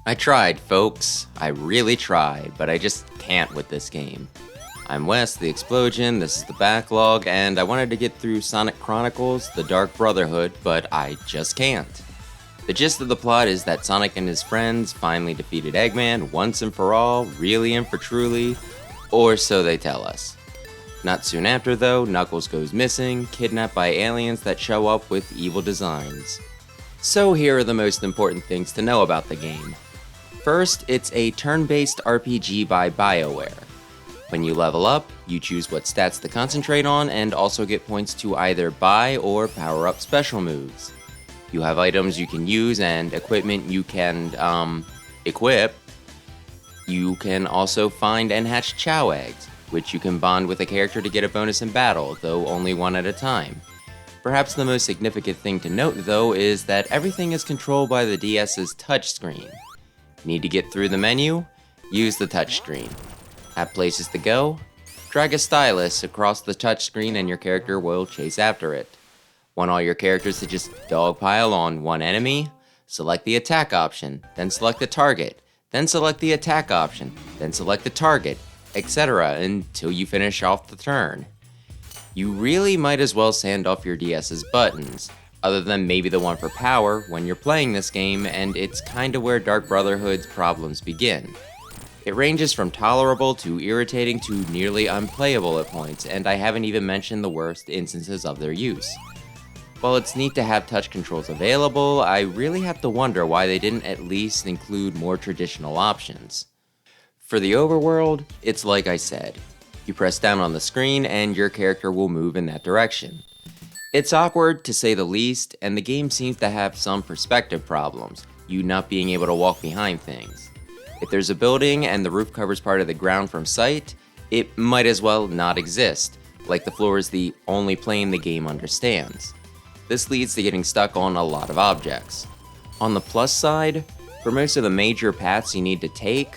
I tried, folks. I really tried, but I just can't with this game. I'm Wes, the Explosion, this is the backlog, and I wanted to get through Sonic Chronicles, the Dark Brotherhood, but I just can't. The gist of the plot is that Sonic and his friends finally defeated Eggman once and for all, really and for truly, or so they tell us. Not soon after though, Knuckles goes missing, kidnapped by aliens that show up with evil designs. So here are the most important things to know about the game. First, it's a turn-based RPG by BioWare. When you level up, you choose what stats to concentrate on and also get points to either buy or power up special moves. You have items you can use and equipment you can, equip. You can also find and hatch Chow Eggs, which you can bond with a character to get a bonus in battle, though only one at a time. Perhaps the most significant thing to note though is that everything is controlled by the DS's touchscreen. Need to get through the menu? Use the touchscreen. Have places to go? Drag a stylus across the touchscreen and your character will chase after it. Want all your characters to just dogpile on one enemy? Select the attack option, then select the target, then select the attack option, then select the target, etc. until you finish off the turn. You really might as well sand off your DS's buttons, other than maybe the one for power when you're playing this game, and it's kinda where Dark Brotherhood's problems begin. It ranges from tolerable to irritating to nearly unplayable at points, and I haven't even mentioned the worst instances of their use. While it's neat to have touch controls available, I really have to wonder why they didn't at least include more traditional options. For the overworld, it's like I said. You press down on the screen and your character will move in that direction. It's awkward to say the least, and the game seems to have some perspective problems, you not being able to walk behind things. If there's a building and the roof covers part of the ground from sight, it might as well not exist, like the floor is the only plane the game understands. This leads to getting stuck on a lot of objects. On the plus side, for most of the major paths you need to take,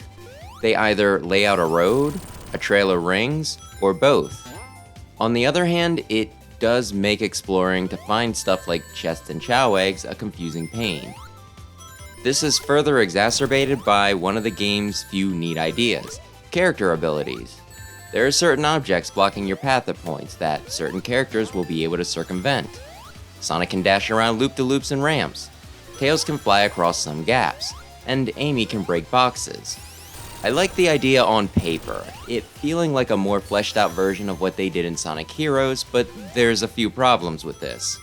they either lay out a road, a trail of rings, or both. On the other hand, it does make exploring to find stuff like chests and Chow Eggs a confusing pain. This is further exacerbated by one of the game's few neat ideas, character abilities. There are certain objects blocking your path at points that certain characters will be able to circumvent. Sonic can dash around loop-de-loops and ramps, Tails can fly across some gaps, and Amy can break boxes. I like the idea on paper, it feeling like a more fleshed out version of what they did in Sonic Heroes, but there's a few problems with this.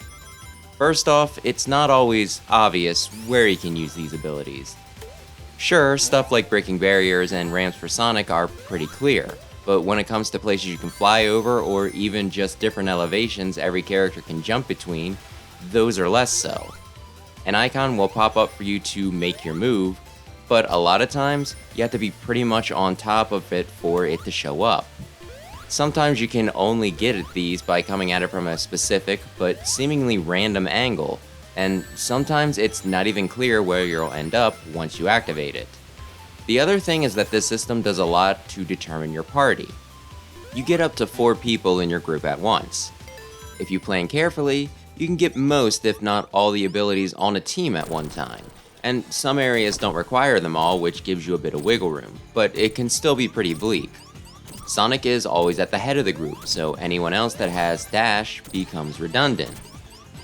First off, it's not always obvious where you can use these abilities. Sure, stuff like breaking barriers and ramps for Sonic are pretty clear, but when it comes to places you can fly over or even just different elevations every character can jump between, those are less so. An icon will pop up for you to make your move, but a lot of times, you have to be pretty much on top of it for it to show up. Sometimes you can only get at these by coming at it from a specific but seemingly random angle, and sometimes it's not even clear where you'll end up once you activate it. The other thing is that this system does a lot to determine your party. You get up to 4 people in your group at once. If you plan carefully, you can get most if not all the abilities on a team at one time. And some areas don't require them all, which gives you a bit of wiggle room, but it can still be pretty bleak. Sonic is always at the head of the group, so anyone else that has dash becomes redundant.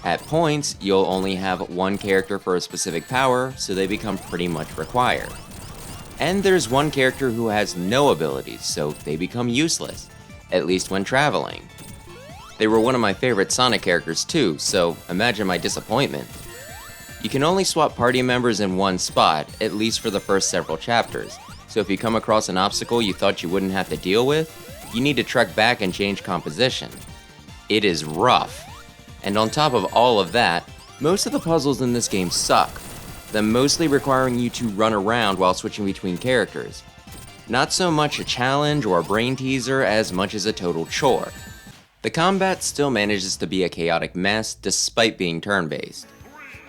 At points, you'll only have one character for a specific power, so they become pretty much required. And there's one character who has no abilities, so they become useless, at least when traveling. They were one of my favorite Sonic characters too, so imagine my disappointment. You can only swap party members in one spot, at least for the first several chapters, so if you come across an obstacle you thought you wouldn't have to deal with, you need to trek back and change composition. It is rough. And on top of all of that, most of the puzzles in this game suck, them mostly requiring you to run around while switching between characters. Not so much a challenge or a brain teaser as much as a total chore. The combat still manages to be a chaotic mess despite being turn-based.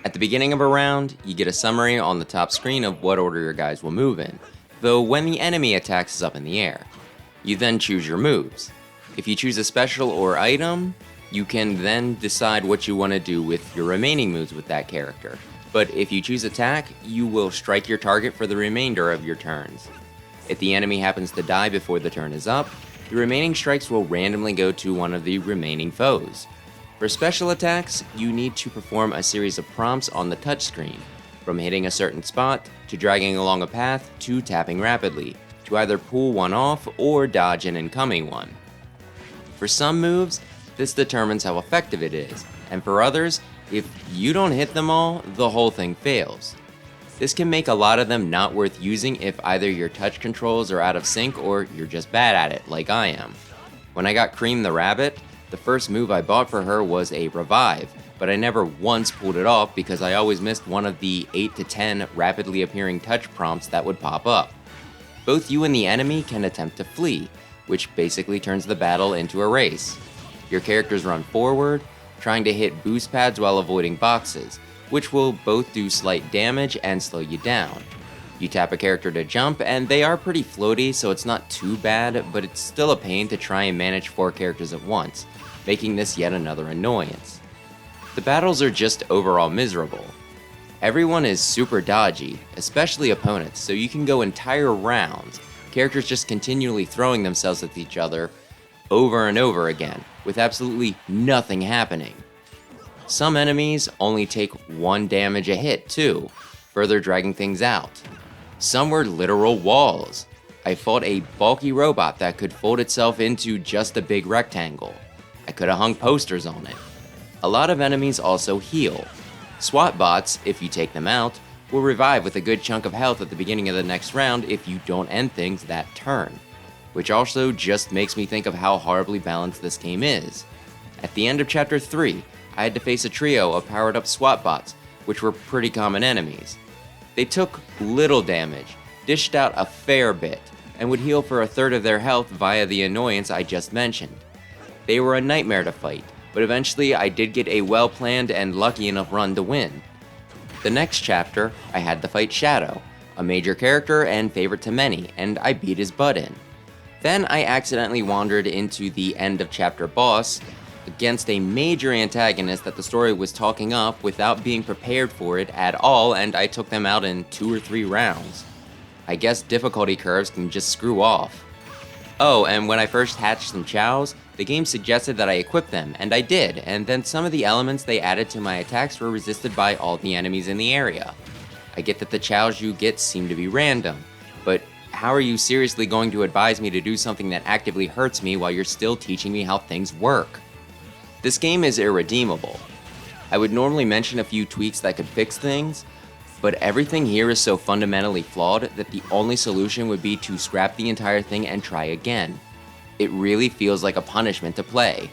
At the beginning of a round, you get a summary on the top screen of what order your guys will move in, though when the enemy attacks is up in the air. You then choose your moves. If you choose a special or item, you can then decide what you want to do with your remaining moves with that character. but if you choose attack, you will strike your target for the remainder of your turns. If the enemy happens to die before the turn is up, the remaining strikes will randomly go to one of the remaining foes. For special attacks, you need to perform a series of prompts on the touchscreen, from hitting a certain spot, to dragging along a path, to tapping rapidly, to either pull one off or dodge an incoming one. For some moves, this determines how effective it is, and for others, if you don't hit them all, the whole thing fails. This can make a lot of them not worth using if either your touch controls are out of sync or you're just bad at it, like I am. When I got Cream the Rabbit, the first move I bought for her was a Revive, but I never once pulled it off because I always missed one of the 8 to 10 rapidly appearing touch prompts that would pop up. Both you and the enemy can attempt to flee, which basically turns the battle into a race. Your characters run forward, trying to hit boost pads while avoiding boxes, which will both do slight damage and slow you down. You tap a character to jump, and they are pretty floaty, so it's not too bad, but it's still a pain to try and manage 4 characters at once, making this yet another annoyance. The battles are just overall miserable. Everyone is super dodgy, especially opponents, so you can go entire rounds, characters just continually throwing themselves at each other over and over again, with absolutely nothing happening. Some enemies only take 1 damage a hit too, further dragging things out. Some were literal walls. I fought a bulky robot that could fold itself into just a big rectangle. I could have hung posters on it. A lot of enemies also heal. SWAT bots, if you take them out, will revive with a good chunk of health at the beginning of the next round if you don't end things that turn, which also just makes me think of how horribly balanced this game is. At the end of Chapter 3, I had to face a trio of powered up SWAT bots, which were pretty common enemies. They took little damage, dished out a fair bit, and would heal for a third of their health via the annoyance I just mentioned. They were a nightmare to fight, but eventually I did get a well-planned and lucky enough run to win. The next chapter, I had to fight Shadow, a major character and favorite to many, and I beat his butt in. Then I accidentally wandered into the end of chapter boss against a major antagonist that the story was talking up without being prepared for it at all, and I took them out in 2 or 3 rounds. I guess difficulty curves can just screw off. Oh, and when I first hatched some chows, the game suggested that I equip them, and I did, and then some of the elements they added to my attacks were resisted by all the enemies in the area. I get that the chows you get seem to be random, but how are you seriously going to advise me to do something that actively hurts me while you're still teaching me how things work? This game is irredeemable. I would normally mention a few tweaks that could fix things, but everything here is so fundamentally flawed that the only solution would be to scrap the entire thing and try again. It really feels like a punishment to play.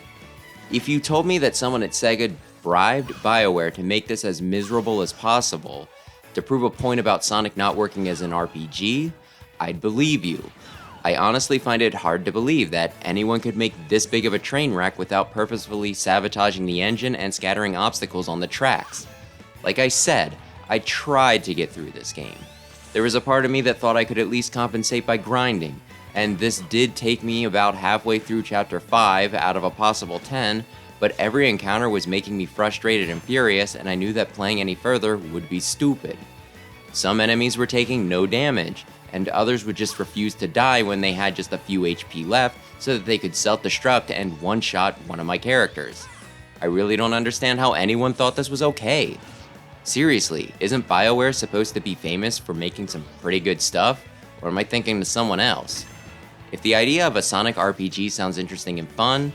If you told me that someone at Sega bribed BioWare to make this as miserable as possible, to prove a point about Sonic not working as an RPG, I'd believe you. I honestly find it hard to believe that anyone could make this big of a train wreck without purposefully sabotaging the engine and scattering obstacles on the tracks. Like I said, I tried to get through this game. There was a part of me that thought I could at least compensate by grinding, and this did take me about halfway through Chapter 5 out of a possible 10, but every encounter was making me frustrated and furious, and I knew that playing any further would be stupid. Some enemies were taking no damage, and others would just refuse to die when they had just a few HP left so that they could self-destruct and one-shot one of my characters. I really don't understand how anyone thought this was okay. Seriously, isn't BioWare supposed to be famous for making some pretty good stuff? Or am I thinking to someone else? If the idea of a Sonic RPG sounds interesting and fun,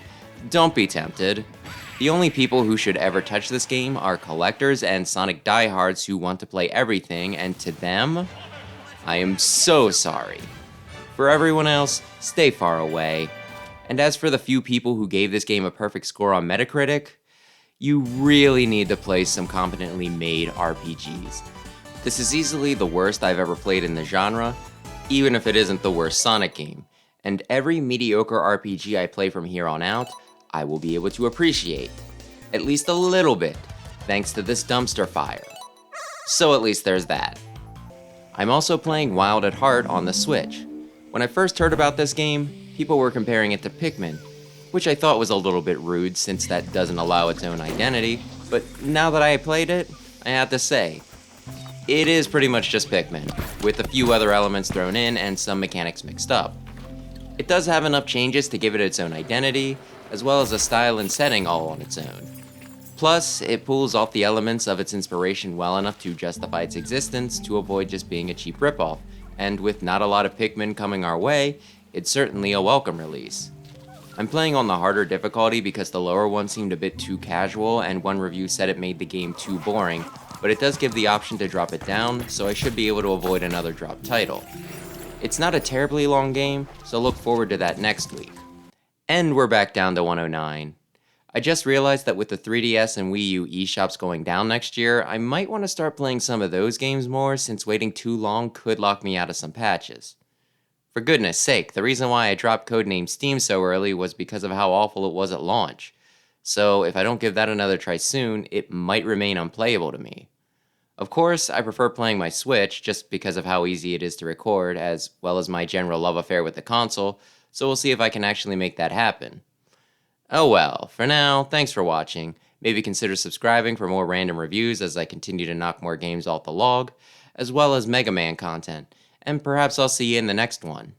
don't be tempted. The only people who should ever touch this game are collectors and Sonic diehards who want to play everything, and to them, I am so sorry. For everyone else, stay far away. And as for the few people who gave this game a perfect score on Metacritic, you really need to play some competently made RPGs. This is easily the worst I've ever played in the genre, even if it isn't the worst Sonic game. And every mediocre RPG I play from here on out, I will be able to appreciate. At least a little bit, thanks to this dumpster fire. So at least there's that. I'm also playing Wild at Heart on the Switch. When I first heard about this game, people were comparing it to Pikmin, which I thought was a little bit rude since that doesn't allow its own identity, but now that I played it, I have to say, It is pretty much just Pikmin, with a few other elements thrown in and some mechanics mixed up. It does have enough changes to give it its own identity, as well as a style and setting all on its own. Plus, it pulls off the elements of its inspiration well enough to justify its existence to avoid just being a cheap ripoff, and with not a lot of Pikmin coming our way, it's certainly a welcome release. I'm playing on the harder difficulty because the lower one seemed a bit too casual and one review said it made the game too boring, but it does give the option to drop it down, so I should be able to avoid another drop title. It's not a terribly long game, so look forward to that next week. And we're back down to 109. I just realized that with the 3DS and Wii U eShops going down next year, I might want to start playing some of those games more since waiting too long could lock me out of some patches. For goodness sake, the reason why I dropped Codename Steam so early was because of how awful it was at launch. So if I don't give that another try soon, it might remain unplayable to me. Of course, I prefer playing my Switch just because of how easy it is to record, as well as my general love affair with the console, so we'll see if I can actually make that happen. Oh well, for now, thanks for watching. Maybe consider subscribing for more random reviews as I continue to knock more games off the log, as well as Mega Man content, and perhaps I'll see you in the next one.